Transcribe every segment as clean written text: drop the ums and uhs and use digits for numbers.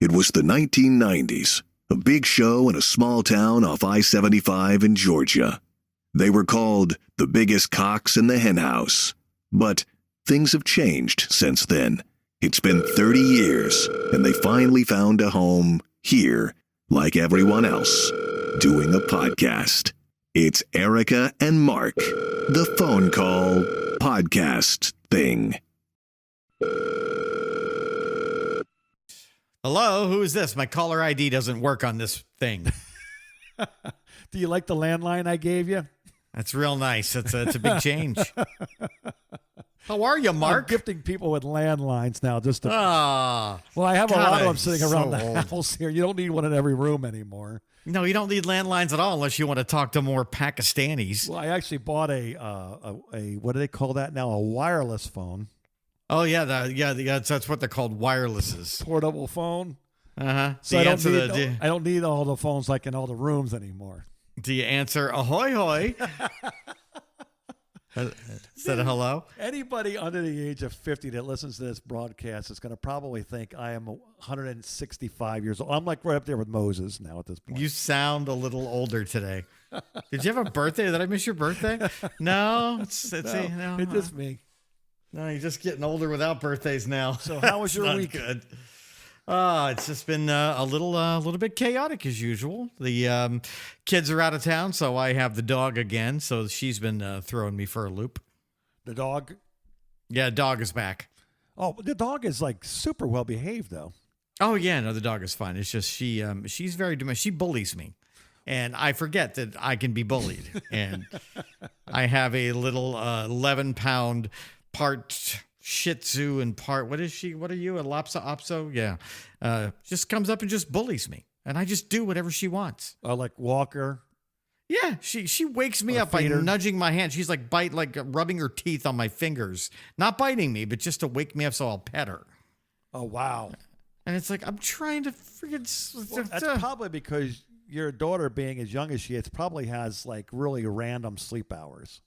It was the 1990s, a big show in a small town off I-75 in Georgia. They were called the biggest cocks in the henhouse. But things have changed since then. It's been 30 years, and they finally found a home here, like everyone else, doing a podcast. It's Erica and Mark, the phone call podcast thing. Hello, who is this? My caller ID doesn't work on this thing. Do you like the landline I gave you? That's real nice. It's a big change. How are you, Mark? I'm gifting people with landlines now. Just to, well, I have a lot of them sitting around so the old. house here. You don't need one in every room anymore. No, you don't need landlines at all unless you want to talk to more Pakistanis. Well, I actually bought a what do they call that now? A wireless phone. Oh yeah, that's what they're called, wirelesses. Portable phone. So I don't need all the phones like in all the rooms anymore. Do you answer ahoy hoy instead of hello? Anybody under the age of 50 that listens to this broadcast is going to probably think I am 165 years old. I'm like right up there with Moses now at this point. You sound a little older today. Did you have a birthday? Did I miss your birthday? No, it's just me. No, you're just getting older without birthdays now. So how was your week? Good. It's just been a little bit chaotic as usual. The kids are out of town, so I have the dog again. So she's been throwing me for a loop. The dog? Yeah, dog is back. Oh, the dog is like super well behaved though. Oh yeah, no, the dog is fine. It's just she's very domestic. She bullies me. And I forget that I can be bullied. And I have a little 11-pound part Shih Tzu and part, what is she? What are you? A Lhasa Apso? Yeah. Just comes up and just bullies me. And I just do whatever she wants. Oh, like Walker? Yeah. She wakes me up by nudging my hand. She's like rubbing her teeth on my fingers. Not biting me, but just to wake me up so I'll pet her. Oh, wow. And it's like, I'm trying to freaking... Well, that's probably because your daughter, being as young as she is, probably has like really random sleep hours.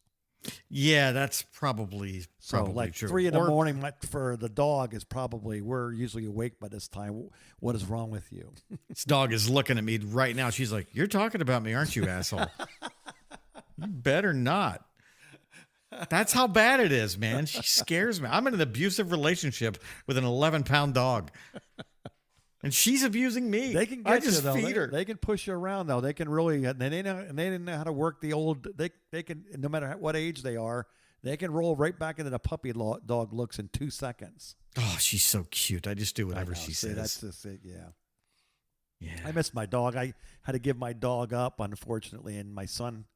Yeah, that's probably like true. 3 a.m. for the dog is probably, we're usually awake by this time. What is wrong with you? This dog is looking at me right now. She's like, "You're talking about me, aren't you, asshole?" You better not. That's how bad it is, man. She scares me. I'm in an abusive relationship with an 11-pound dog. And she's abusing me. They can get I just you, though. feed her. They can push you around, though. They can really, they didn't know how to work the old, they can, no matter what age they are, they can roll right back into the puppy dog looks in 2 seconds. Oh, she's so cute. I just do whatever she says. That's just it, yeah. Yeah. I miss my dog. I had to give my dog up, unfortunately, and my son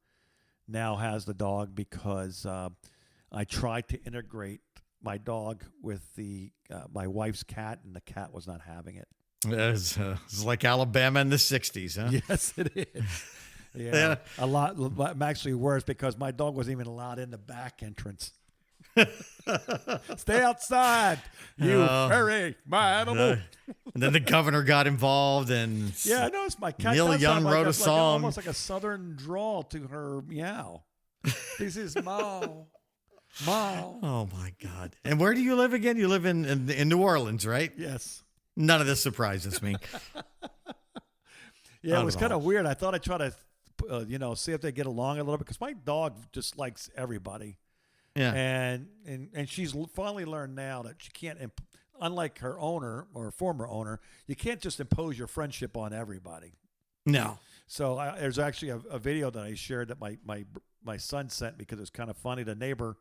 now has the dog because I tried to integrate my dog with my wife's cat, and the cat was not having it. It's like Alabama in the 60s, huh? Yes, it is. Yeah, a lot. Actually worse because my dog wasn't even allowed in the back entrance. Stay outside, you furry, my animal. And then the governor got involved, and yeah, I noticed my cat. Neil Young wrote a song, almost like a southern drawl to her meow. This is Mao. Oh my God! And where do you live again? You live in New Orleans, right? Yes. None of this surprises me. Yeah, it was kind of weird. I thought I'd try to, see if they get along a little bit because my dog just likes everybody. Yeah. And she's finally learned now that she can't, unlike her owner or former owner, you can't just impose your friendship on everybody. No. So there's actually a video that I shared that my son sent because it was kind of funny. The neighbor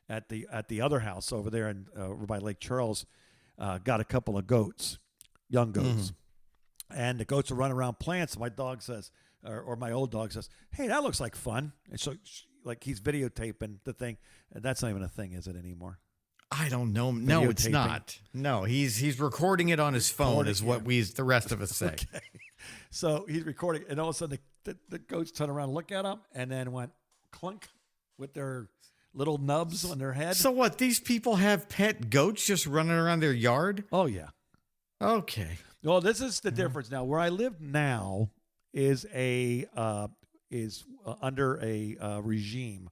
at the other house over there over by Lake Charles got a couple of goats, young goats. And the goats are running around playing. So my dog says, or my old dog says, "Hey, that looks like fun." And so, like, he's videotaping the thing. And that's not even a thing, is it, anymore? I don't know. No, it's not. No, he's recording it on his phone, is what the rest of us say. Okay. So he's recording, and all of a sudden the goats turn around, look at him, and then went clunk with their little nubs on their head. So what? These people have pet goats just running around their yard? Oh yeah. Okay. Well, this is the difference now. Where I live now is under a regime.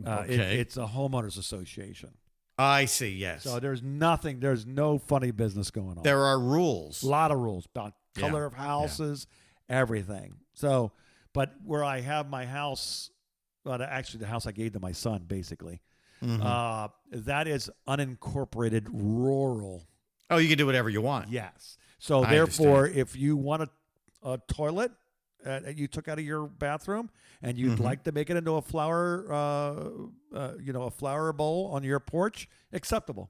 Okay. It's a homeowners association. I see. Yes. So there's no funny business going on. There are rules. A lot of rules about Yeah. color of houses, everything. So, but where I have my house, well, actually the house I gave to my son, basically, that is unincorporated rural. Oh, you can do whatever you want. Yes. So I therefore, if you want a toilet that you took out of your bathroom and you'd like to make it into a flower, a flower bowl on your porch, acceptable.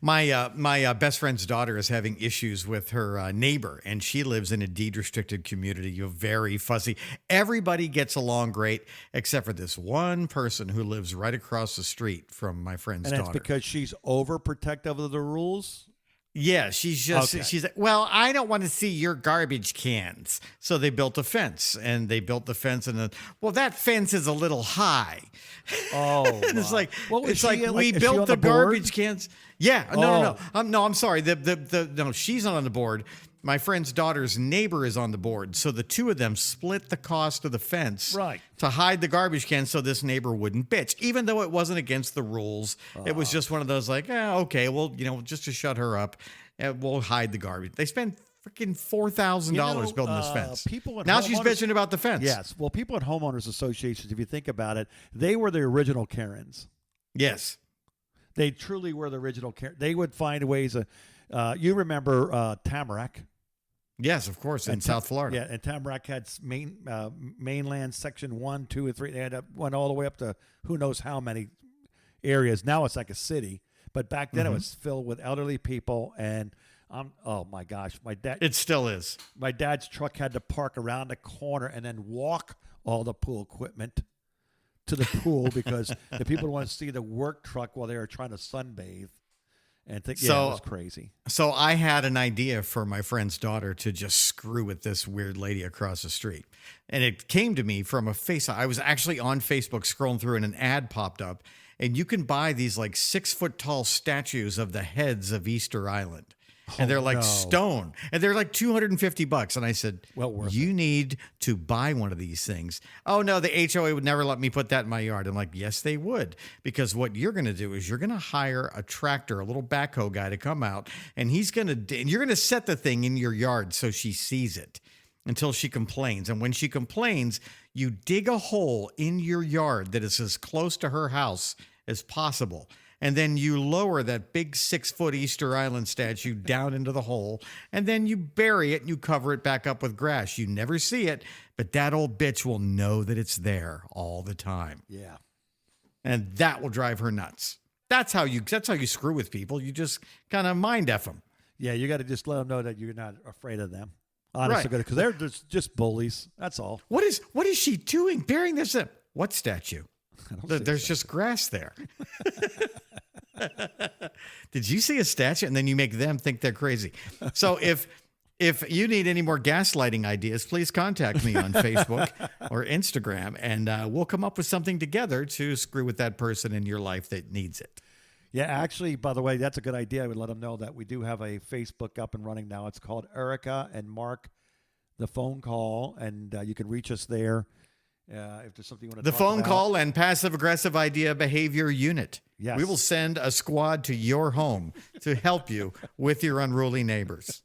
My best friend's daughter is having issues with her neighbor, and she lives in a deed-restricted community. You're very fuzzy. Everybody gets along great, except for this one person who lives right across the street from my friend's daughter. And that's because she's overprotective of the rules? Yeah, she's like, well, I don't want to see your garbage cans. So they built a fence, and they built the fence, and then, well, that fence is a little high. Oh, and it's like, well, it's like we built the garbage cans. Yeah, no. I'm sorry. No, she's not on the board. My friend's daughter's neighbor is on the board. So the two of them split the cost of the fence to hide the garbage can so this neighbor wouldn't bitch, even though it wasn't against the rules. It was just one of those like, okay, well, just to shut her up, we'll hide the garbage. They spent freaking $4,000 building this fence. Now she's bitching about the fence. Yes. Well, people at homeowners associations, if you think about it, they were the original Karens. Yes. They truly were the original Karens. They would find ways of, you remember Tamarack? Yes, of course, in South Florida. Yeah, and Tamarack had mainland section 1, 2, and 3. They went all the way up to who knows how many areas. Now it's like a city, but back then it was filled with elderly people. And oh my gosh, it still is. My dad's truck had to park around the corner and then walk all the pool equipment to the pool because the people want to see the work truck while they were trying to sunbathe. And think, it was crazy. So I had an idea for my friend's daughter to just screw with this weird lady across the street. And it came to me from I was actually on Facebook scrolling through and an ad popped up. And you can buy these like 6-foot tall statues of the heads of Easter Island. And they're like stone. And they're like $250. And I said, you need to buy one of these things. Oh, no, the HOA would never let me put that in my yard. I'm like, yes, they would. Because what you're going to do is you're going to hire a tractor, a little backhoe guy to come out. And you're going to set the thing in your yard so she sees it until she complains. And when she complains, you dig a hole in your yard that is as close to her house as possible. And then you lower that big 6-foot Easter Island statue down into the hole, and then you bury it and you cover it back up with grass. You never see it, but that old bitch will know that it's there all the time. Yeah. And that will drive her nuts. That's how you screw with people. You just kind of mind F them. Yeah, you got to just let them know that you're not afraid of them. Honestly, because they're just bullies. That's all. What is she doing? Burying this up? What statue? There's just grass there. Did you see a statue? And then you make them think they're crazy. So if you need any more gaslighting ideas, please contact me on Facebook or Instagram, and we'll come up with something together to screw with that person in your life that needs it. Yeah, actually, by the way, that's a good idea. I would let them know that we do have a Facebook up and running now. It's called Erica and Mark, the phone call, and you can reach us there. If there's something you want to talk about. The phone call and passive-aggressive idea behavior unit. Yes. We will send a squad to your home to help you with your unruly neighbors.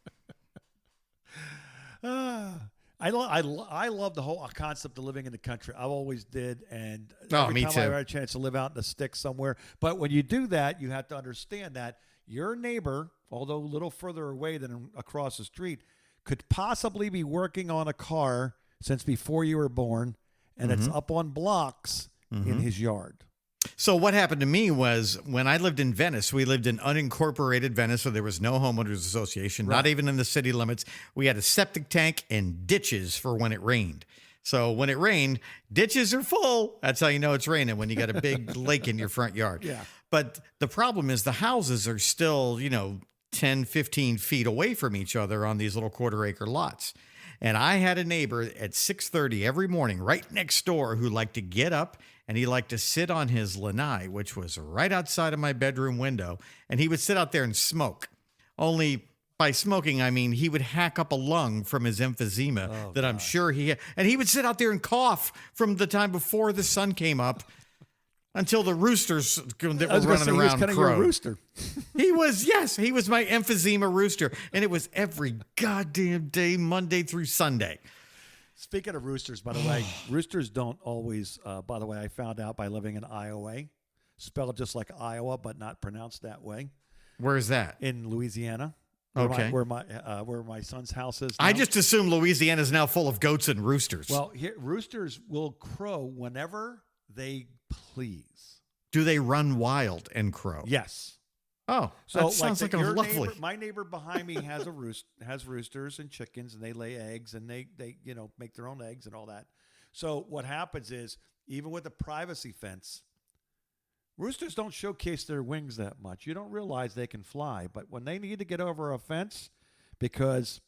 I love the whole concept of living in the country. I always did, and me time too. I had a chance to live out in the sticks somewhere. But when you do that, you have to understand that your neighbor, although a little further away than across the street, could possibly be working on a car since before you were born, and it's up on blocks in his yard. So what happened to me was when I lived in Venice, we lived in unincorporated Venice, so there was no homeowners association, not even in the city limits. We had a septic tank and ditches for when it rained. So when it rained, ditches are full. That's how you know it's raining, when you got a big lake in your front yard. Yeah. But the problem is the houses are still, 10, 15 feet away from each other on these little quarter-acre lots. And I had a neighbor at 6:30 every morning right next door who liked to get up and he liked to sit on his lanai, which was right outside of my bedroom window. And he would sit out there and smoke. Only by smoking, I mean, he would hack up a lung from his emphysema I'm sure he had. And he would sit out there and cough from the time before the sun came up Until the roosters that were I was gonna running say, he was around kind of your crowed. rooster. He was my emphysema rooster. And it was every goddamn day, Monday through Sunday. Speaking of roosters, by the way, roosters don't always, by the way, I found out by living in Iowa, spelled just like Iowa, but not pronounced that way, Where's that? in Louisiana. Okay. Where my son's house is now. I just assume Louisiana is now full of goats and roosters. Well, here, roosters will crow whenever they please. Do they run wild and crow? Yes. Oh, So that sounds like a your lovely. Neighbor, my neighbor behind me has has roosters and chickens, and they lay eggs, and they make their own eggs and all that. So what happens is, even with the privacy fence, roosters don't showcase their wings that much. You don't realize they can fly, but when they need to get over a fence, because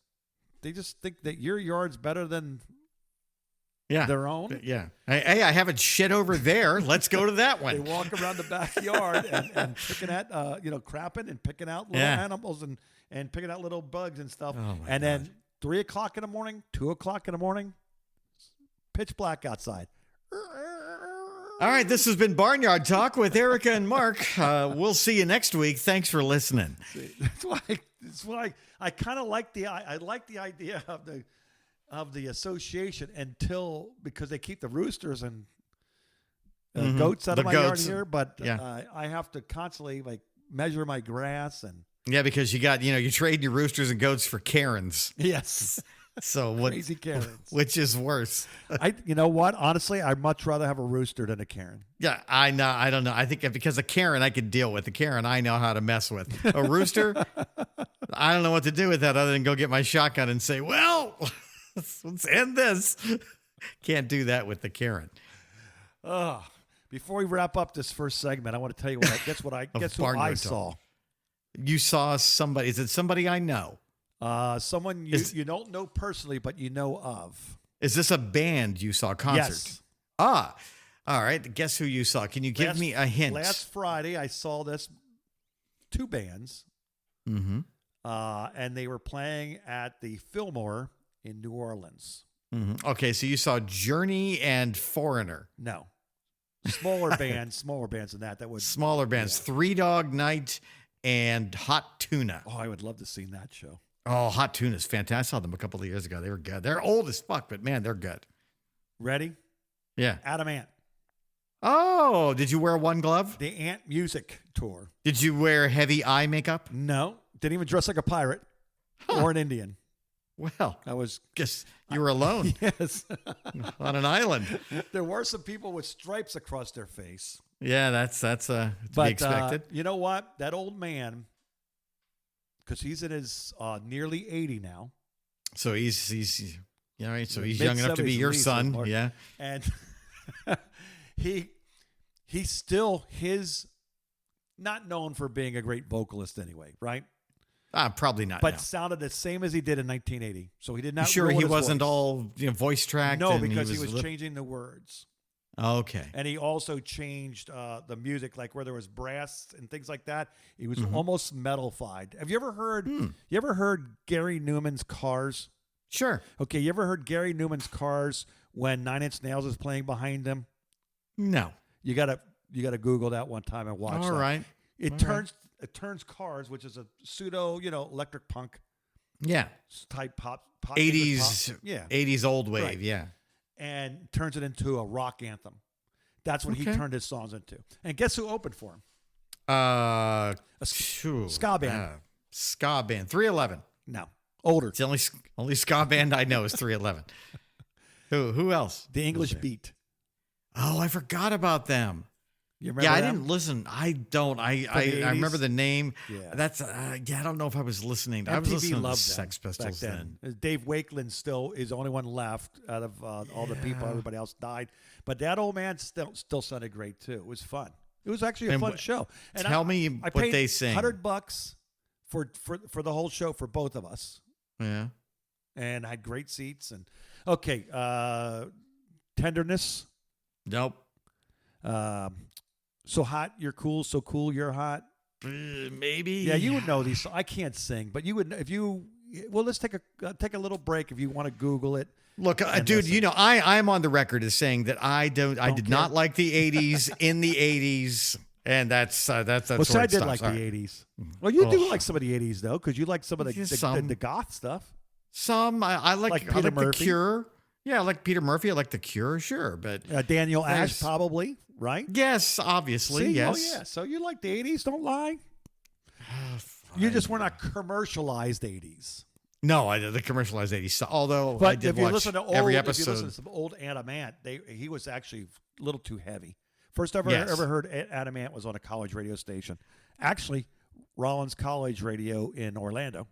they just think that your yard's better than Yeah. their own. Yeah. Hey, I haven't shit over there. Let's go to that They one. walk around the backyard and picking at, crapping and picking out little Yeah. animals and picking out little bugs and stuff. Oh, my and God. then 3 o'clock in the morning, 2 o'clock in the morning, pitch black outside. All right, this has been Barnyard Talk with Erica and Mark. We'll see you next week. Thanks for listening. That's why I kind of like the idea of the association because they keep the roosters and goats out The of my yard goats. here, but Yeah. I have to constantly measure my grass and Yeah, because you trade your roosters and goats for Karens. yes. So what? Crazy Karens. Which is worse? You know what? Honestly, I'd much rather have a rooster than a Karen. Yeah, I know. I don't know. I think because a Karen I could deal with. A Karen I know how to mess with. A rooster, I don't know what to do with that other than go get my shotgun and say, "Well, let's end this." Can't do that with the Karen. Before we wrap up this first segment, I want to tell you guess who Barnyard I Talk. saw. You saw somebody. Is it somebody I know? Someone you don't know personally, but you know of. Is this a band you saw concert? Yes. All right. Guess who you saw? Can you give me a hint? Last Friday, I saw this 2 bands, Mm-hmm. and they were playing at the Fillmore in New Orleans. Mm-hmm. Okay, so you saw Journey and Foreigner. No, smaller bands than that. That would Smaller bands. Yeah. Three Dog Night and Hot Tuna. Oh, I would love to see that show. Oh, Hot Tuna is fantastic. I saw them a couple of years ago. They were good. They're old as fuck, but man, they're good. Ready? Yeah. Adam Ant. Oh, did you wear one glove? The Ant Music Tour. Did you wear heavy eye makeup? No, didn't even dress like a pirate or an Indian. Well, I was guess you were alone yes. on an island. There were some people with stripes across their face. Yeah, that's to be expected. You know what? That old man, because he's in his nearly 80 now, So he's all right. So he's Mid- young enough to be 70s your at least, son. Mark. Yeah. and he's still not known for being a great vocalist anyway, right? Probably not. But no. sounded the same as he did in 1980. So he did not. Sure, ruin he his wasn't voice. all voice tracked. No, and because he was li- changing the words. Okay. And he also changed the music, like where there was brass and things like that. He was Mm-hmm. almost metal-fied. Have you ever heard? Hmm. You ever heard Gary Newman's Cars? Sure. Okay, you ever heard Gary Newman's Cars when Nine Inch Nails is playing behind him? No. You gotta Google that one time and watch. All that. right. It All turns Cars, which is a pseudo electric punk Yeah. type pop 80s. pop. Yeah, 80s old wave. Right. Yeah. and turns it into a rock anthem. That's what he Okay. turned his songs into. And guess who opened for him? A ska band. Ska band. 311. No, older. It's the only ska band I know is 311. Who else? The English was there? Beat. Oh, I forgot about them. You remember Yeah, I them? didn't listen. I don't. I the I remember 80s? the name. Yeah. That's I don't know if I was listening. I was MTV listening to loved Sex them Pistols back then. Dave Wakeland still is the only one left out of all the people. Yeah. Everybody else died. But that old man still sounded great too. It was fun. It was actually a And fun show. And tell me I what paid they sing. $100 for the whole show for both of us, Yeah. and I had great seats. And okay, Tenderness. Nope. So hot, you're cool. So cool, you're hot. Maybe. Yeah, you would know these. I can't sing, but you would if you Well, let's take a little break if you want to Google it. Look, And dude, listen. you know, I'm on the record as saying that I did care. not like the 80s in the 80s. And that's Well, where see, I it did stops. like All the right. 80s. Well, you do Oh. like some of the 80s, though, because you like some of Yeah, the some. goth stuff. Some I like Like I Peter like the Murphy? Cure. Yeah, I like Peter Murphy. I like the Cure, sure, but Daniel Ash, There's- probably, right? yes, obviously, See? yes. Oh, yeah. So you like the 80s, don't lie. You just were not commercialized 80s. No, the commercialized 80s. So, although I But did if you watch listen to every if you listen episode. to some old Adam Ant, he was actually a little too heavy. First ever Yes. heard Adam Ant was on a college radio station. Actually, Rollins College Radio in Orlando.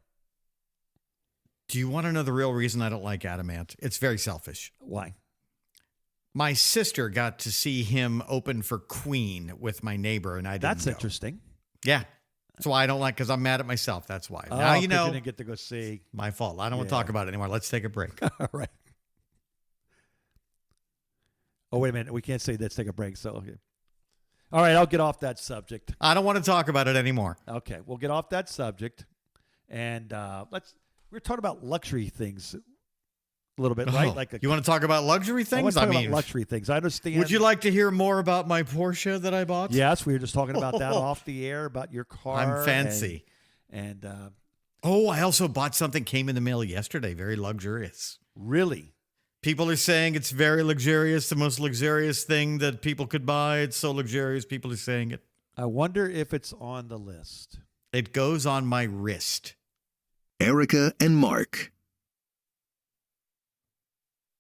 Do you want to know the real reason I don't like Adamant? It's very selfish. Why? My sister got to see him open for Queen with my neighbor, and I didn't That's go. interesting. Yeah. That's why I don't like, because I'm mad at myself. That's why. Oh, Now you 'cause know, you didn't get to go see. my fault. I don't want to Yeah. talk about it anymore. Let's take a break. All right. Oh, wait a minute. We can't say let's take a break. So, okay. All right, I'll get off that subject. I don't want to talk about it anymore. Okay, we'll get off that subject, and we're talking about luxury things a little bit, right? Oh, Like you want to talk about luxury I things? want to I talk mean, about luxury things. I understand. would you like to hear more about my Porsche that I bought? Yes, we were just talking about that off the air about your car. I'm fancy. And Oh, I also bought something, came in the mail yesterday. Very luxurious. really, People are saying it's very luxurious, the most luxurious thing that people could buy. It's so luxurious, people are saying it. I wonder if it's on the list. It goes on my wrist. Erica and Mark.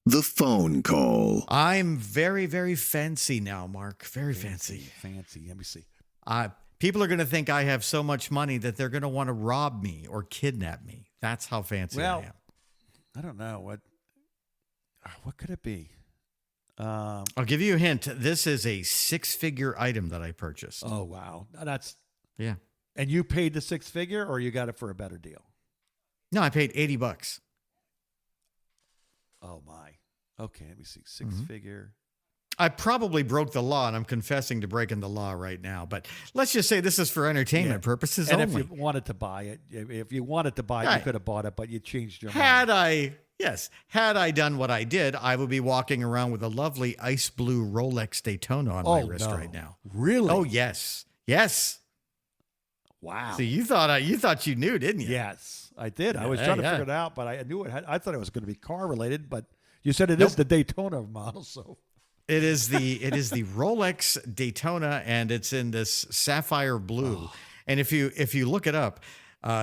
The phone call. I'm very, very fancy now, Mark. Very fancy. Fancy. Let me see. People are going to think I have so much money that they're going to want to rob me or kidnap me. That's how fancy I am. I don't know what could it be. I'll give you a hint. This is a 6-figure item that I purchased. Oh wow, that's Yeah. and you paid the 6-figure, or you got it for a better deal? No, I paid $80. Oh my. Okay, let me see. 6-figure. I probably broke the law, and I'm confessing to breaking the law right now. But let's just say this is for entertainment purposes And only. if you wanted to buy it, you Right. could have bought it, but you changed your mind. Had I done what I did, I would be walking around with a lovely ice blue Rolex Daytona on my wrist right now. Really? Oh yes, yes. Wow. So you thought you knew, didn't you? Yes, I did. I was Yeah, trying to yeah. figure it out, but I knew I thought it was going to be car related, but you said it is the Daytona model, so. It is the Rolex Daytona, and it's in this sapphire blue. Oh. And if you look it up,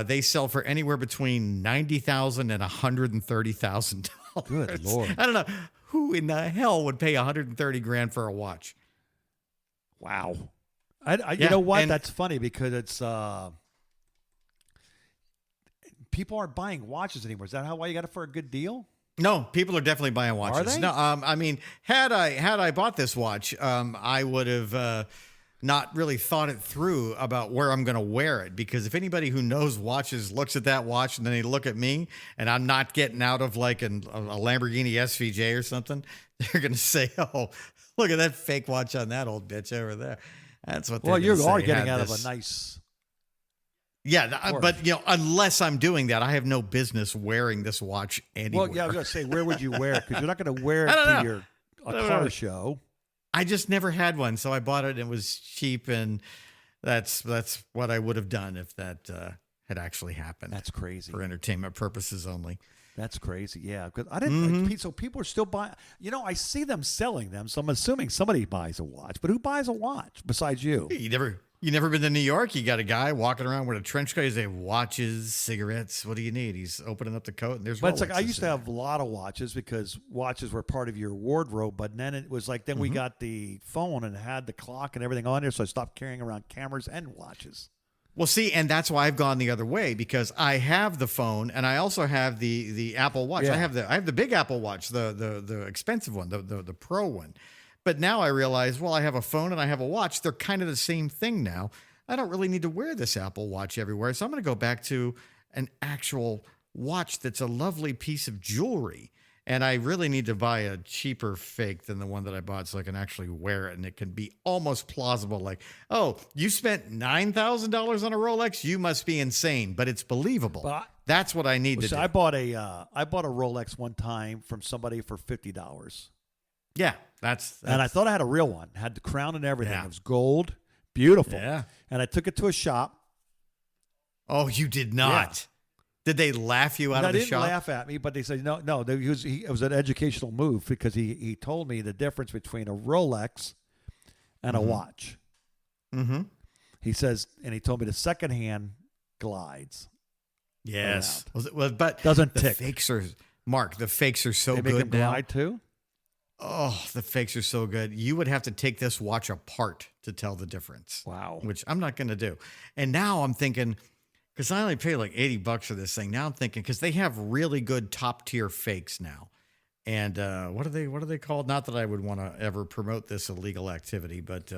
they sell for anywhere between $90,000 and $130,000. Good Lord. I don't know who in the hell would pay $130,000 for a watch. Wow. Yeah, you know what? and- That's funny because it's people aren't buying watches anymore. Is that why you got it for a good deal? No, people are definitely buying watches. Are they? No, I mean, had I bought this watch, I would have not really thought it through about where I'm going to wear it, because if anybody who knows watches looks at that watch and then they look at me and I'm not getting out of like a Lamborghini SVJ or something, they're going to say, "Oh, look at that fake watch on that old bitch over there." That's what. Well, they're you gonna are say, getting had out this. of a nice. Yeah, course. but unless I'm doing that, I have no business wearing this watch anywhere. Well, yeah, I was going to say, where would you wear it? Because you're not going to wear it I don't to know. a don't car know. show. I just never had one, so I bought it and it was cheap, and that's what I would have done if that had actually happened. That's crazy. For entertainment purposes only. That's crazy. Yeah, because I didn't. So people are still buying. I see them selling them, so I'm assuming somebody buys a watch. But who buys a watch besides you? You never been to New York? You got a guy walking around with a trench coat. He's saying watches, cigarettes. What do you need? He's opening up the coat and there's. But it's like I Rolexes used to in have a lot of watches because watches were part of your wardrobe. But then it was like we got the phone and had the clock and everything on there, so I stopped carrying around cameras and watches. Well, see, and that's why I've gone the other way, because I have the phone and I also have the Apple Watch. Yeah. I have the big Apple Watch, the expensive one, the Pro one. But now I realize, well, I have a phone and I have a watch. They're kind of the same thing now. I don't really need to wear this Apple Watch everywhere. So I'm going to go back to an actual watch that's a lovely piece of jewelry. And I really need to buy a cheaper fake than the one that I bought so I can actually wear it. And it can be almost plausible. Like, oh, you spent $9,000 on a Rolex? You must be insane. But it's believable. That's what I need to do. I bought a Rolex one time from somebody for $50. Yeah, that's and I thought I had a real one. Had the crown and everything. It was gold, beautiful. Yeah. And I took it to a shop. Oh, you did not. Did they laugh you out of the shop? They didn't laugh at me, but they said, no. It was an educational move because he told me the difference between a Rolex and a watch. Mm-hmm. He says, and he told me the secondhand glides. Yes. But doesn't the tick. Fakes are, Mark, the fakes are so they good make them now. glide too? Oh, the fakes are so good. You would have to take this watch apart to tell the difference. Wow. Which I'm not going to do. And now I'm thinking, because I only paid like $80 for this thing. Now I'm thinking, because they have really good top tier fakes now. And what are they called? Not that I would want to ever promote this illegal activity, but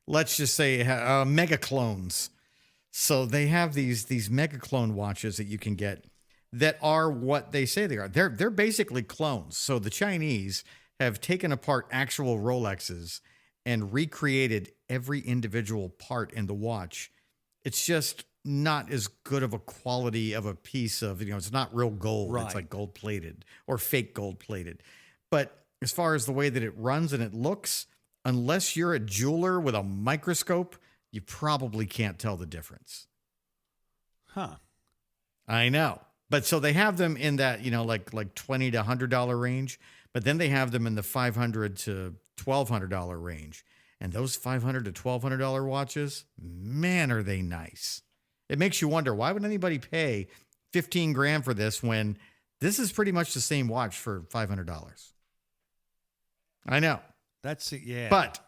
let's just say mega clones. So they have these mega clone watches that you can get that are what they say they are. They're basically clones. So the Chinese have taken apart actual Rolexes and recreated every individual part in the watch. It's just not as good of a quality of a piece of, it's not real gold. Right. It's like gold plated or fake gold plated. But as far as the way that it runs and it looks, unless you're a jeweler with a microscope, you probably can't tell the difference. Huh. I know. But so they have them in that, like $20 to $100 range, but then they have them in the $500 to $1,200 range. And those $500 to $1,200 watches, man, are they nice. It makes you wonder, why would anybody pay $15,000 for this when this is pretty much the same watch for $500? I know. That's it, yeah. But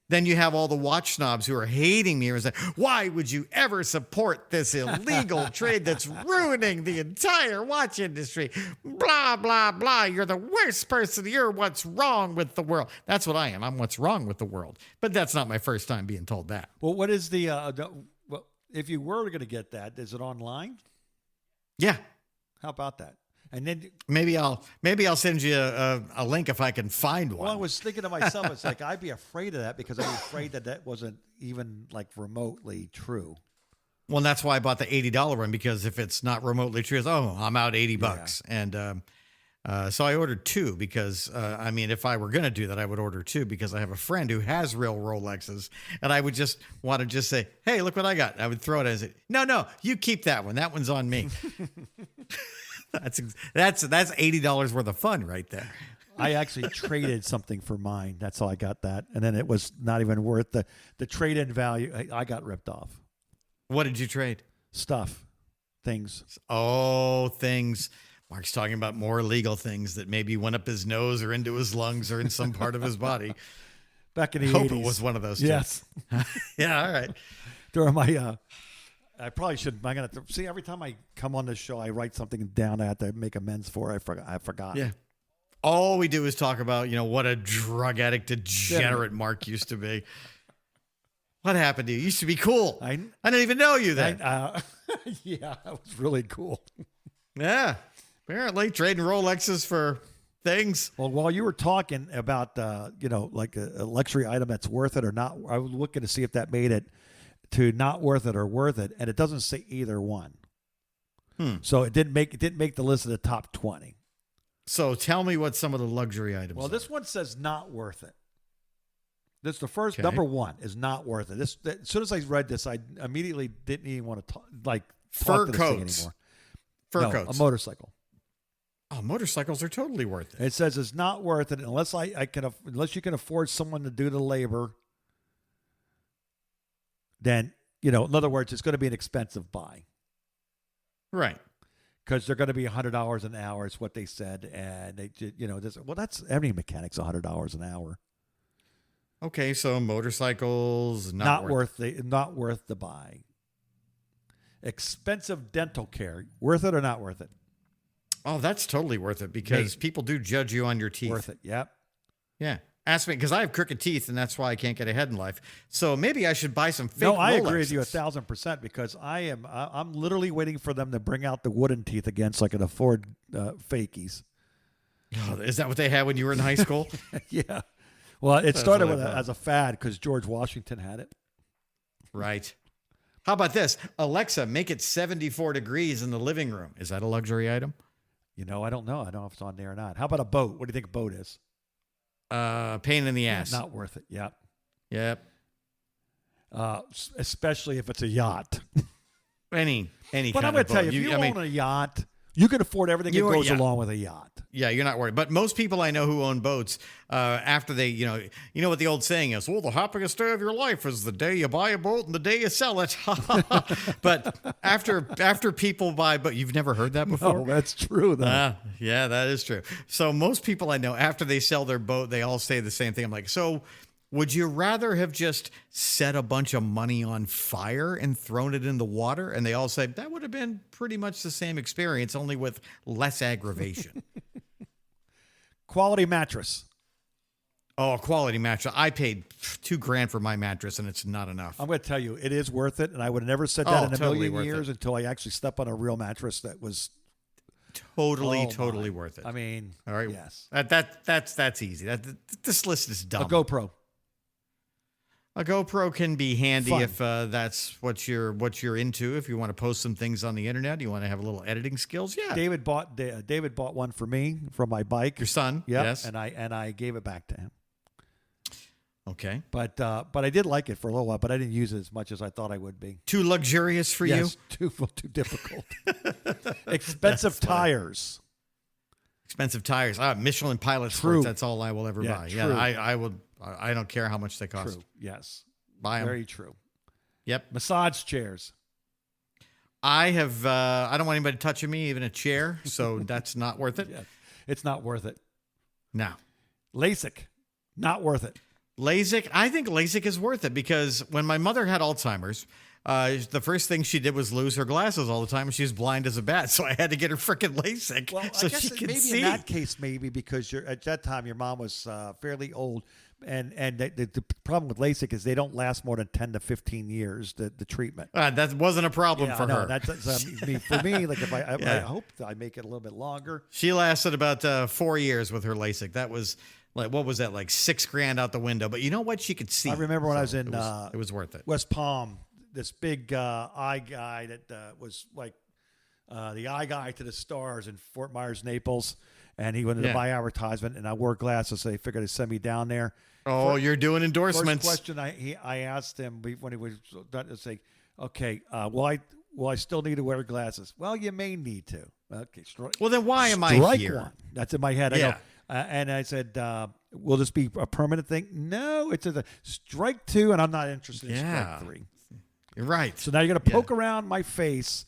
then you have all the watch snobs who are hating me and say, why would you ever support this illegal trade that's ruining the entire watch industry? Blah, blah, blah. You're the worst person. You're what's wrong with the world. That's what I am. I'm what's wrong with the world. But that's not my first time being told that. Well, what is well, if you were going to get that, is it online? Yeah. How about that? And then maybe I'll send you a link if I can find one. Well, I was thinking to myself, it's like I'd be afraid of that because I'm afraid that wasn't even like remotely true. Well, that's why I bought the $80 one, because if it's not remotely true, it's, I'm out $80. Yeah. And so I ordered two because, if I were going to do that, I would order two because I have a friend who has real Rolexes, and I would just want to say, hey, look what I got. I would throw it and say, no, you keep that one. That one's on me. That's $80 worth of fun right there. I actually traded something for mine. That's how I got that. And then it was not even worth the trade-in value. I got ripped off. What did you trade? Stuff. Things. Oh, things. Mark's talking about more illegal things that maybe went up his nose or into his lungs or in some part of his body. Back in the 80s. I hope it was one of those two. Yes. Yeah, all right. During my... I probably should. I'm gonna see every time I come on this show, I write something down I have to make amends for. I forgot. Yeah. All we do is talk about, what a drug addict degenerate Mark used to be. What happened to you? You used to be cool. I didn't even know you then. Yeah, that was really cool. Yeah. Apparently trading Rolexes for things. Well, while you were talking about, like a luxury item that's worth it or not, I was looking to see if that made it to not worth it or worth it, and it doesn't say either one. So it didn't make the list of the top 20. So tell me what some of the luxury items Well, are. this one says not worth it. This the first number one is not worth it. As soon as I read this, I immediately didn't even want to talk fur to this coats thing anymore. Fur coats. A motorcycle. Oh, motorcycles are totally worth it. It says it's not worth it unless unless you can afford someone to do the labor. Then, in other words, it's going to be an expensive buy. Right. Because they're going to be $100 an hour is what they said. And they, that's every mechanic's $100 an hour. Okay, so motorcycles, not worth the buy. Expensive dental care, worth it or not worth it? Oh, that's totally worth it because people do judge you on your teeth. Worth it, yep. Yeah. Ask me, because I have crooked teeth, and that's why I can't get ahead in life. So maybe I should buy some fake No, I Rolexes. agree with you 1,000% because I'm literally waiting for them to bring out the wooden teeth again so I can afford fakies. Oh, is that what they had when you were in high school? Yeah. Well, it started what I thought. as a fad because George Washington had it. Right. How about this? Alexa, make it 74 degrees in the living room. Is that a luxury item? I don't know. I don't know if it's on there or not. How about a boat? What do you think a boat is? Pain in the ass. Not worth it. Yeah. Yep. Especially if it's a yacht. Any But kind I'm of going to tell boat. you, if you own a yacht, you can afford everything that goes yeah. along with a yacht. Yeah, you're not worried. But most people I know who own boats, after they, you know what the old saying is, well, the happiest day of your life is the day you buy a boat and the day you sell it. But after people buy, but you've never heard that before? Oh, that's true, though. Yeah, that is true. So most people I know, after they sell their boat, they all say the same thing. I'm like, so would you rather have just set a bunch of money on fire and thrown it in the water? And they all say, that would have been pretty much the same experience, only with less aggravation. Quality mattress. Oh, a quality mattress. I paid $2,000 for my mattress, and it's not enough. I'm going to tell you, it is worth it. And I would have never said that in a totally million worth years it. until I actually stepped on a real mattress that was Totally worth it. I mean, all right. Yes. That's easy. This list is dumb. A GoPro. A GoPro can be handy Fun. if that's what you're into. If you want to post some things on the internet, you want to have a little editing skills. Yeah. David bought one for me from my bike. Your son. Yep. Yes. And I gave it back to him. Okay. But I did like it for a little while, but I didn't use it as much as I thought I would be. Too luxurious for you? Too difficult. Expensive tires. Expensive tires. Michelin Pilot True. Sports. That's all I will ever buy. True. Yeah. I would. I don't care how much they cost. True. Yes. Buy them. Very true. Yep. Massage chairs. I have. I don't want anybody touching me, even a chair. So that's not worth it. Yeah. It's not worth it. No. LASIK. Not worth it. LASIK. I think LASIK is worth it because when my mother had Alzheimer's, the first thing she did was lose her glasses all the time, and she was blind as a bat. So I had to get her freaking LASIK so I guess she could maybe see. in that case, maybe because at that time your mom was fairly old, and the problem with LASIK is they don't last more than 10 to 15 years. The treatment. That wasn't a problem for her. For me, like if I hope I make it a little bit longer. She lasted about 4 years with her LASIK. That was like, what was that, like $6,000 out the window? But you know what? She could see. I remember when I was in it was worth it. West Palm, this big eye guy that was like the eye guy to the stars in Fort Myers, Naples, and he wanted to buy advertisement, and I wore glasses, so they figured to send me down there. Oh, you're doing endorsements. First question I asked him when he was done to say, okay, will I still need to wear glasses? Well, you may need to. Okay, well, then why am I strike here? one. That's in my head. Yeah. I go, and I said, will this be a permanent thing? No, it's a strike 2, and I'm not interested in strike 3. You're right. So now you're going to poke around my face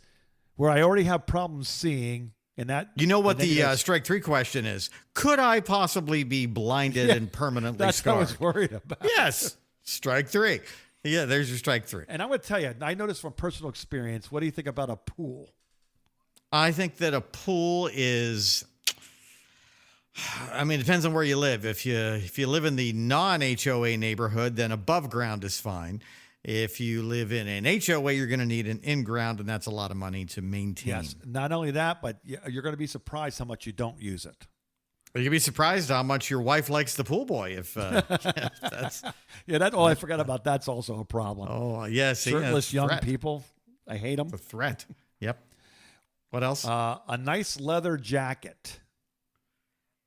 where I already have problems seeing. And that, you know what the strike 3 question is? Could I possibly be blinded and permanently that's scarred? what I was worried about. Yes. Strike 3. Yeah, there's your strike 3. And I'm going to tell you, I noticed from personal experience, what do you think about a pool? I think that a pool is, I mean, it depends on where you live. If you live in the non-HOA neighborhood, then above ground is fine. If you live in an HOA, you're going to need an in-ground, and that's a lot of money to maintain. Yes. Not only that, but you're going to be surprised how much you don't use it. You'd be surprised how much your wife likes the pool boy. If that's I forgot about. That's also a problem. Oh yes, shirtless young people. I hate them. It's a threat. Yep. What else? A nice leather jacket.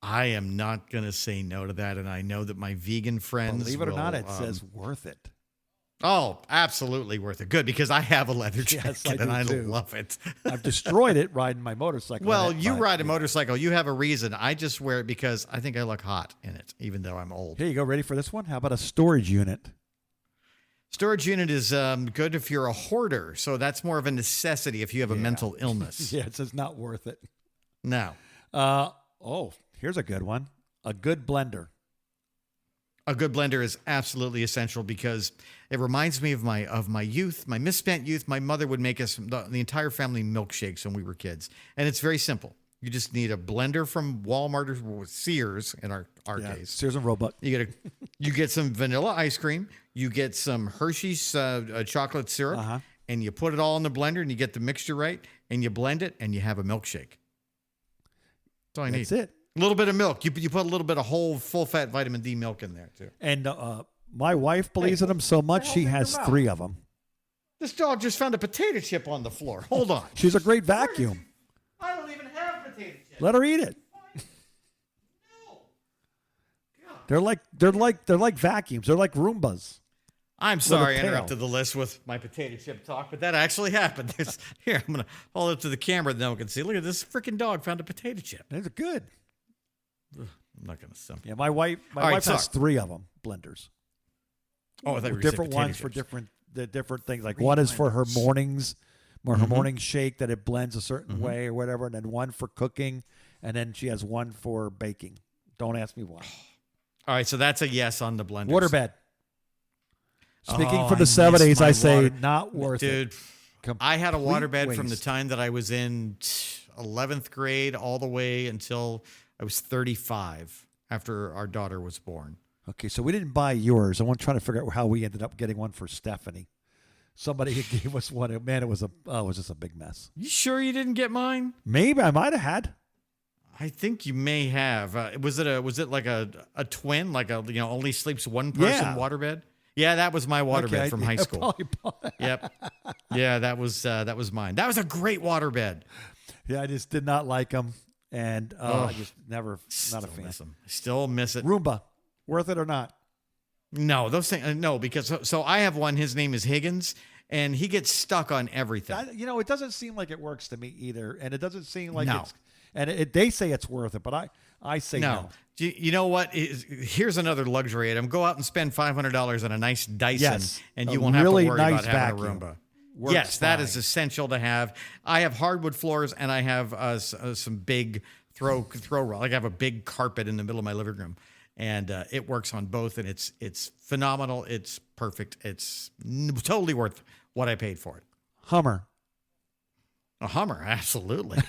I am not going to say no to that, and I know that my vegan friends. Believe it or not, it says worth it. Oh, absolutely worth it. Good, because I have a leather jacket and I love it. I've destroyed it riding my motorcycle. Well, you ride a motorcycle. You have a reason. I just wear it because I think I look hot in it, even though I'm old. Here you go. Ready for this one? How about a storage unit? Storage unit is good if you're a hoarder. So that's more of a necessity if you have a mental illness. Yeah, it says not worth it. No. Here's a good one. A good blender. A good blender is absolutely essential because it reminds me of my youth, my misspent youth. My mother would make us, the entire family, milkshakes when we were kids. And it's very simple. You just need a blender from Walmart or Sears in our case. Sears and Roebuck. You get some vanilla ice cream. You get some Hershey's chocolate syrup. And you put it all in the blender and you get the mixture right. And you blend it and you have a milkshake. That's all I need. That's it. A little bit of milk. You put a little bit of whole full fat vitamin D milk in there too. And my wife believes in them so much she has 3 of them. This dog just found a potato chip on the floor. Hold on. She's a great vacuum. I don't even have potato chips. Let her eat it. They're like vacuums. They're like Roombas. I'm sorry I tail. interrupted the list with my potato chip talk, but that actually happened. Here, I'm going to hold it up to the camera that no one can see. Look at this freaking dog found a potato chip. They're good. I'm not going to stump you. Yeah, my wife has 3 of them blenders. Oh, I thought you were different saying ones potato for chips. different things. Like one is for her mornings, her morning shake that it blends a certain way or whatever, and then one for cooking, and then she has one for baking. Don't ask me why. All right, so that's a yes on the blender. Waterbed. Speaking Oh, for the I miss 70s, my I say water- not worth Dude, it. I had a Complete waterbed from the waste. time that I was in 11th grade all the way until I was 35 after our daughter was born. Okay, so we didn't buy yours. I want to try to figure out how we ended up getting one for Stephanie. Somebody gave us one. Man, it was just a big mess. You sure you didn't get mine? Maybe I might have had. I think you may have. Was it like a twin, like a only sleeps one person Yeah. waterbed? Yeah, that was my waterbed from high school. Probably. Yep. Yeah, that was mine. That was a great waterbed. Yeah, I just did not like them, and I just never not a fan. Miss 'em. Still miss it. Roomba, worth it or not? No, those things. No, because so I have one. His name is Higgins, and he gets stuck on everything. It doesn't seem like it works to me either, and it doesn't seem like No. it's. And they say it's worth it, but I say no. You know what? Here's another luxury item. Go out and spend $500 on a nice Dyson, Yes, and a you won't really have to worry nice about having vacuum. a Roomba. Works Yes, that fine. is essential to have. I have hardwood floors, and I have some big throw roll. Like I have a big carpet in the middle of my living room, and it works on both, and it's phenomenal. It's perfect. It's totally worth what I paid for it. Hummer. A Hummer, absolutely.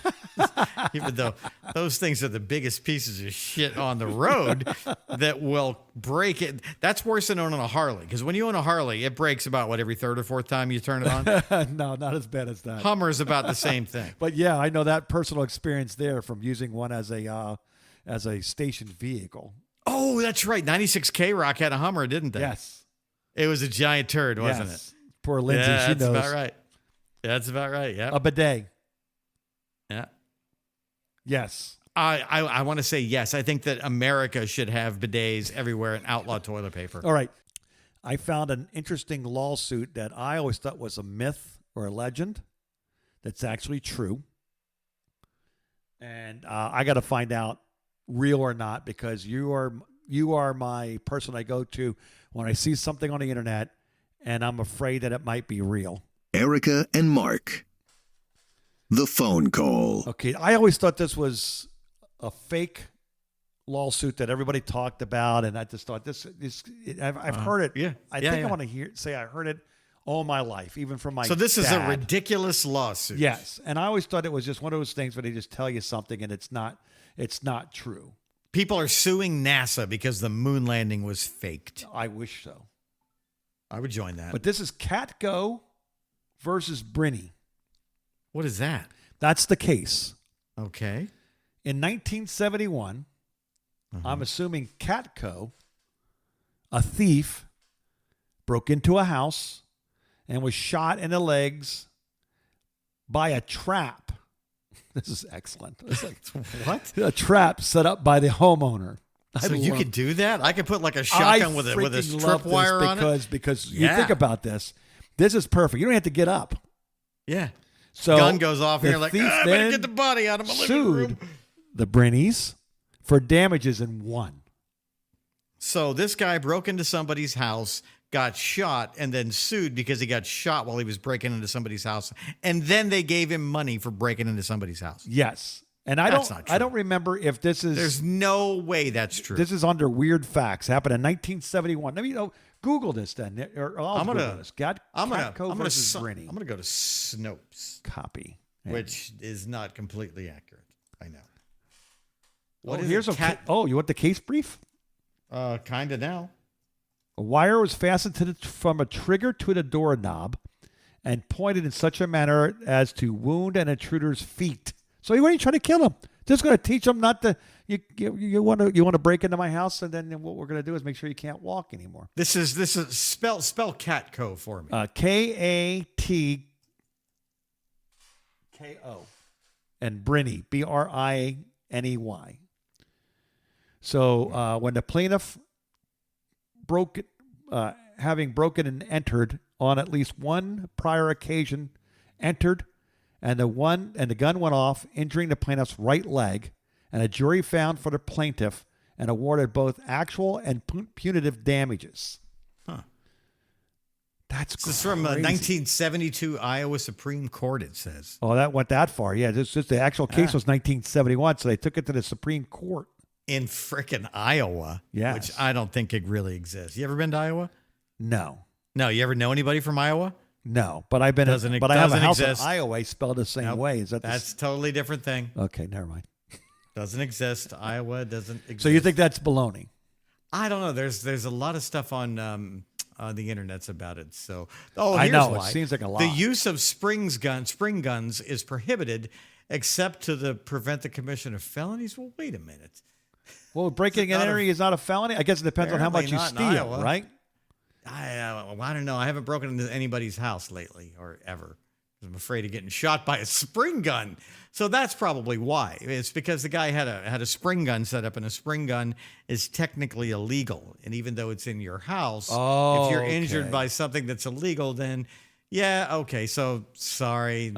Even though those things are the biggest pieces of shit on the road that will break it. That's worse than owning a Harley. Because when you own a Harley, it breaks about, every third or fourth time you turn it on? No, not as bad as that. Hummer's about the same thing. But yeah, I know that personal experience there from using one as a station vehicle. Oh, that's right. 96 K-Rock had a Hummer, didn't they? Yes. It was a giant turd, wasn't Yes. Poor Lindsay, yeah, she that's knows. about right. That's about right, yeah. A bidet. Yeah. Yes. I want to say yes. I think that America should have bidets everywhere and outlaw toilet paper. All right. I found an interesting lawsuit that I always thought was a myth or a legend that's actually true. And I got to find out real or not, because you are my person I go to when I see something on the internet and I'm afraid that it might be real. Erica and Mark. The phone call. Okay, I always thought this was a fake lawsuit that everybody talked about, and I just thought I've heard it. yeah. I Yeah, think yeah. I want to say I heard it all my life, even from my So this is a dad. ridiculous lawsuit. Yes, and I always thought it was just one of those things where they just tell you something and it's not true. People are suing NASA because the moon landing was faked. I wish so. I would join that. But this is Catco versus Brinny. What is that? That's the case. Okay. In 1971, I'm assuming Catco, a thief, broke into a house and was shot in the legs by a trap. This is excellent. It's like What? a trap set up by the homeowner. So you could do that? I could put like a I shotgun with a freaking strip love this wire on it? because you Yeah. think about this. This is perfect. You don't have to get up. Yeah. So Gun goes off and the you're like, thief I better then get the body out of my living sued room. the Brinnies for damages and won. So this guy broke into somebody's house, got shot, and then sued because he got shot while he was breaking into somebody's house. And then they gave him money for breaking into somebody's house. Yes. And That's not true. I don't remember if this is There's no way that's true. this is under weird facts. Happened in 1971. Let me Google this then. Or I'll Google this. Catco versus Brinny. I'm gonna go to Snopes, Copy. which is not completely accurate. I know. What here's a you want the case brief? Kind of now. A wire was fastened from a trigger to the doorknob and pointed in such a manner as to wound an intruder's feet. So he wasn't trying to kill him, Just going to teach them not to. You want to break into my house, and then what we're going to do is make sure you can't walk anymore. This is spell Catco for me. Katko and Brinney, Briney. So when the plaintiff having broken and entered on at least one prior occasion, entered, and the gun went off, injuring the plaintiff's right leg, and a jury found for the plaintiff and awarded both actual and punitive damages. Huh. That's This is from 1972 Iowa Supreme Court, it says. Oh, that went that far. Yeah, the actual case was 1971, so they took it to the Supreme Court. In frickin' Iowa. Yes. Which I don't think it really exists. You ever been to Iowa? No. No, you ever know anybody from Iowa? No, but I've been. But I have a house in Iowa spelled the same way. Is that? That's a totally different thing. Okay, never mind. Doesn't exist. Iowa doesn't exist. So you think that's baloney? I don't know. There's a lot of stuff on the internets about it. So I here's know why. it seems like a lot. The use of spring guns is prohibited, except to prevent the commission of felonies. Well, wait a minute. Well, breaking and entering is not a felony. I guess it depends on how much you steal, right? I don't know. I haven't broken into anybody's house lately or ever. I'm afraid of getting shot by a spring gun. So that's probably why. It's because the guy had a spring gun set up, and a spring gun is technically illegal. And even though it's in your house, if you're injured by something that's illegal, then yeah, okay. So sorry,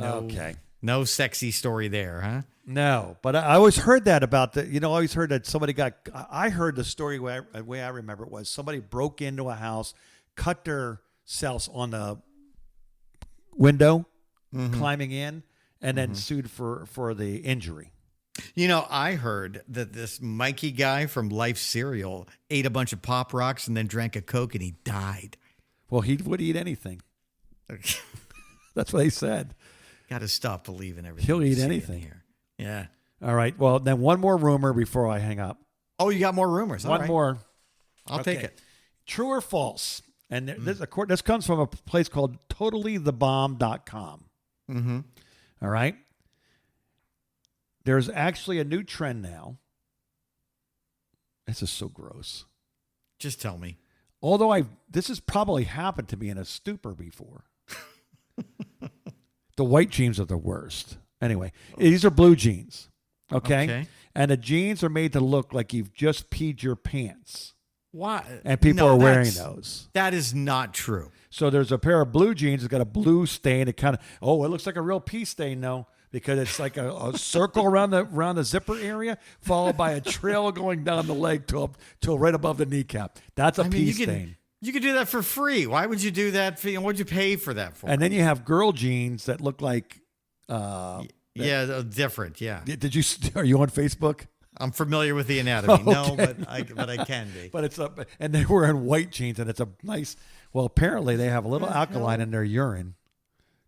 no sexy story there, huh? No, but I always heard that about I always heard that somebody I heard the story the way I remember it was somebody broke into a house, cut themselves on the window, climbing in, and then sued for the injury. I heard that this Mikey guy from Life Cereal ate a bunch of Pop Rocks and then drank a Coke and he died. Well, he would eat anything. That's what they said. Got to stop believing everything. He'll eat anything here. Yeah. All right. Well, then one more rumor before I hang up. Oh, you got more rumors. One more. I'll take it. True or false? And this comes from a place called totallythebomb.com. Mm-hmm. All right. There's actually a new trend now. This is so gross. Just tell me. Although this has probably happened to me in a stupor before. The white jeans are the worst. Anyway, these are blue jeans. Okay. And the jeans are made to look like you've just peed your pants. Why? And people are wearing those. That is not true. So there's a pair of blue jeans. It's got a blue stain. It kind of, it looks like a real pee stain, though, because it's like a circle around the zipper area, followed by a trail going down the leg till right above the kneecap. That's a pee stain. You could do that for free. Why would you do that? What'd you pay for that for? And then you have girl jeans that look like. Different. Yeah. Are you on Facebook? I'm familiar with the anatomy. Okay. No, but I can be. But and they were in white jeans, and it's a nice. Well, apparently they have a little alkaline in their urine.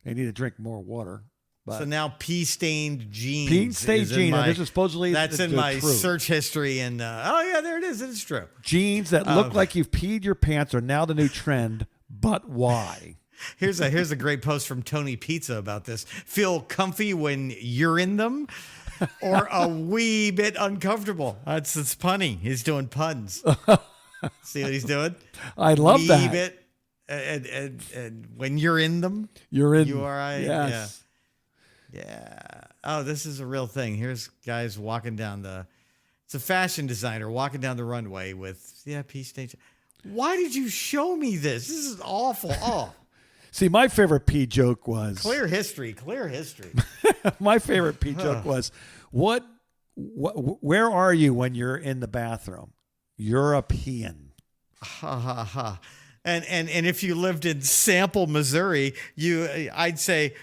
They need to drink more water. But so now pea-stained jeans. Pea-stained jeans. This is supposedly that's in my search history, and there it is. It's true. Jeans that look like you've peed your pants are now the new trend. But why? Here's a great post from Tony Pizza about this. Feel comfy when you're in them, or a wee bit uncomfortable. It's punny. He's doing puns. See what he's doing? I love that. Wee bit, and when you're in them, you're in. You are. Yes. Yeah. Oh, this is a real thing. Here's guys walking down it's a fashion designer walking down the runway with pea stage. Why did you show me this? This is awful. Oh. See, my favorite pee joke was clear history. My favorite pee joke was where are you when you're in the bathroom? European. Ha ha ha. And if you lived in Sample, Missouri, I'd say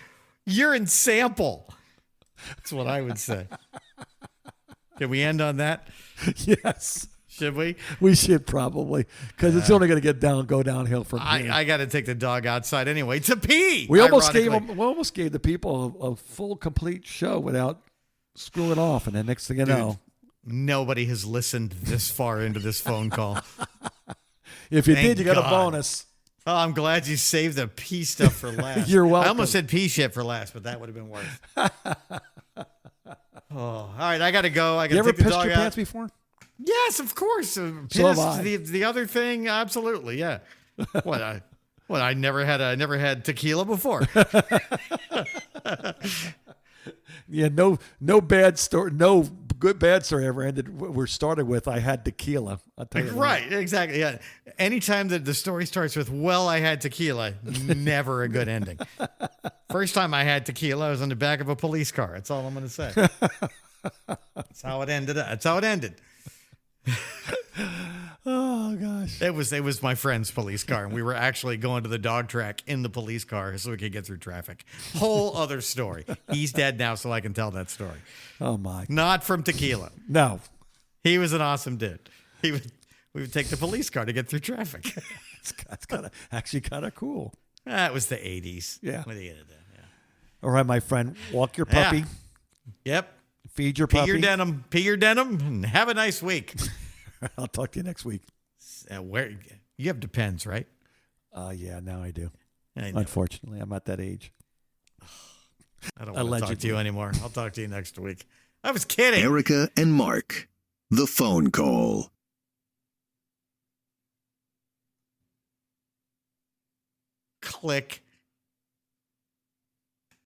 you're in Sample. That's what I would say. Can we end on that? Yes. Should we? We should probably, because it's only going to go downhill from here. I got to take the dog outside anyway to pee. We almost gave the people a full, complete show without screwing off, and then next thing you know, nobody has listened this far into this phone call. If you did, you got a bonus. Oh, I'm glad you saved the pee stuff for last. You're welcome. I almost said pee shit for last, but that would have been worse. Oh, all right. I got to go. I got You to ever take the pissed dog your out. pants before? Yes, of course. So have Pissed. I. The other thing, absolutely. Yeah. I never had tequila before. Yeah, no bad story, no good bad story ever ended. We're started with I had tequila. I'll tell you that. Right, exactly. Yeah. Anytime that the story starts with, well, I had tequila, never a good ending. First time I had tequila, I was on the back of a police car. That's all I'm going to say. That's how it ended. That's how it ended. Oh gosh. It was my friend's police car, and we were actually going to the dog track in the police car so we could get through traffic. Whole other story. He's dead now, so I can tell that story. Oh my. Not from tequila. No. He was an awesome dude. We would take the police car to get through traffic. That's actually kind of cool. That was the 80s. Yeah. What are you gonna do? Yeah. All right, my friend. Walk your puppy. Yeah. Yep. Feed your Pee puppy. your denim, and have a nice week. I'll talk to you next week. Where you have Depends, right? Yeah, now I do. I know. Unfortunately, I'm at that age. I don't want to talk to Allegedly. you anymore. I'll talk to you next week. I was kidding. Erica and Mark. The phone call. Click.